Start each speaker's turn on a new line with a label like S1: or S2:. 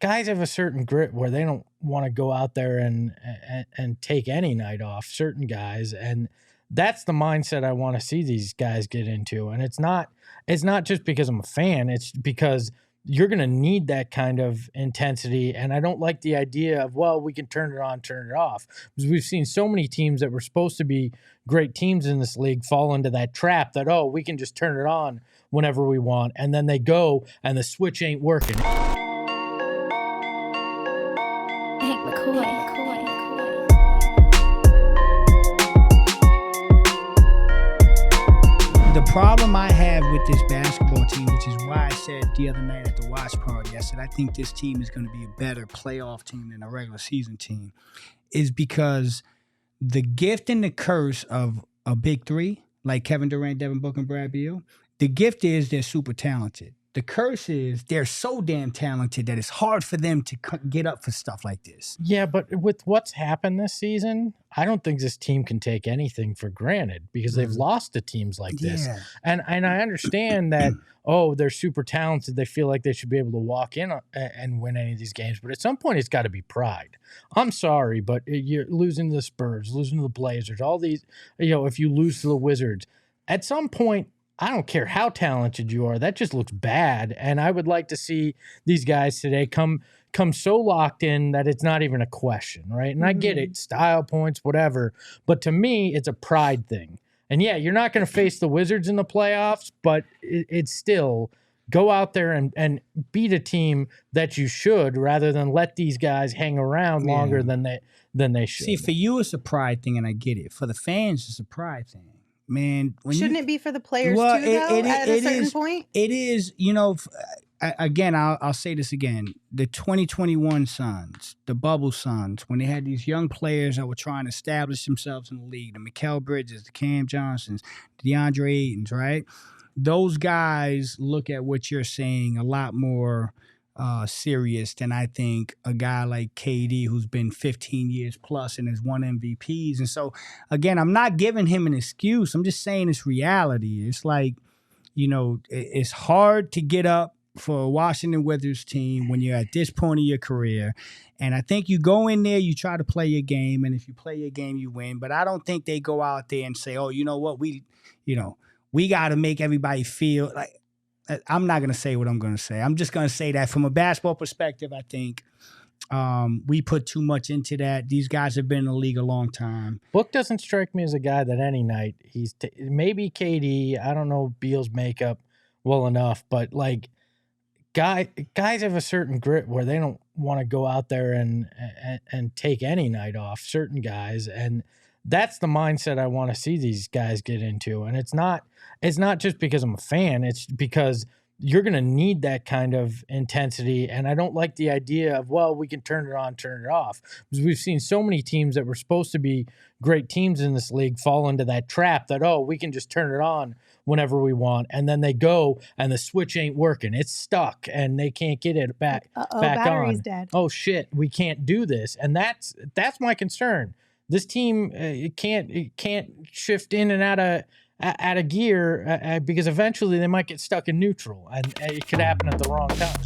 S1: guys have a certain grit where they don't want to go out there and take any night off, certain guys, and that's the mindset I want to see these guys get into. And it's not just because I'm a fan, it's because you're going to need that kind of intensity. And I don't like the idea of, well, we can turn it on, turn it off, because we've seen so many teams that were supposed to be great teams in this league fall into that trap that, oh, we can just turn it on whenever we want. And then they go and the switch ain't working.
S2: Hank McCoy.
S3: The problem I have with this basketball team, which is why I said the other night at the watch party, I said I think this team is going to be a better playoff team than a regular season team, is because the gift and the curse of a big three, like Kevin Durant, Devin Booker, and Brad Beal, the gift is they're super talented. The curse is they're so damn talented that it's hard for them to get up for stuff like this.
S1: Yeah, but with what's happened this season, I don't think this team can take anything for granted because they've lost to teams like this.
S3: Yeah.
S1: And I understand that, oh, they're super talented. They feel like they should be able to walk in and win any of these games. But at some point, it's got to be pride. I'm sorry, but you're losing to the Spurs, losing to the Blazers, all these, if you lose to the Wizards, at some point, I don't care how talented you are. That just looks bad. And I would like to see these guys today come so locked in that it's not even a question, right? And I get it, style points, whatever. But to me, it's a pride thing. And yeah, you're not going to face the Wizards in the playoffs, but it's still go out there and beat a team that you should, rather than let these guys hang around longer than they should.
S3: See, for you, it's a pride thing, and I get it. For the fans, it's a pride thing. Man,
S4: shouldn't it be for the players too, though, at a certain point?
S3: It is, again, I'll say this again. The 2021 Suns, the bubble Suns, when they had these young players that were trying to establish themselves in the league, the Mikal Bridges, the Cam Johnsons, the DeAndre Aytons, right? Those guys look at what you're saying a lot more serious than I think a guy like KD, who's been 15 years plus and has won MVPs. And so, again, I'm not giving him an excuse. I'm just saying it's reality. It's like, it's hard to get up for a Washington Wizards team when you're at this point of your career. And I think you go in there, you try to play your game, and if you play your game, you win. But I don't think they go out there and say, oh, you know what, we got to make everybody feel like. I'm not going to say what I'm going to say. I'm just going to say that from a basketball perspective, I think we put too much into that. These guys have been in the league a long time.
S1: Book doesn't strike me as a guy that any night maybe KD. I don't know Beal's makeup well enough, but like guys have a certain grit where they don't want to go out there and take any night off, certain guys, and that's the mindset I want to see these guys get into. And it's not just because I'm a fan, it's because you're going to need that kind of intensity. And I don't like the idea of, well, we can turn it on, turn it off, because we've seen so many teams that were supposed to be great teams in this league fall into that trap that, oh, we can just turn it on whenever we want. And then they go and the switch ain't working. It's stuck and they can't get it back
S4: battery's
S1: on.
S4: Dead.
S1: Oh shit, we can't do this. And that's my concern. This team can't shift in and out of gear because eventually they might get stuck in neutral, and it could happen at the wrong time.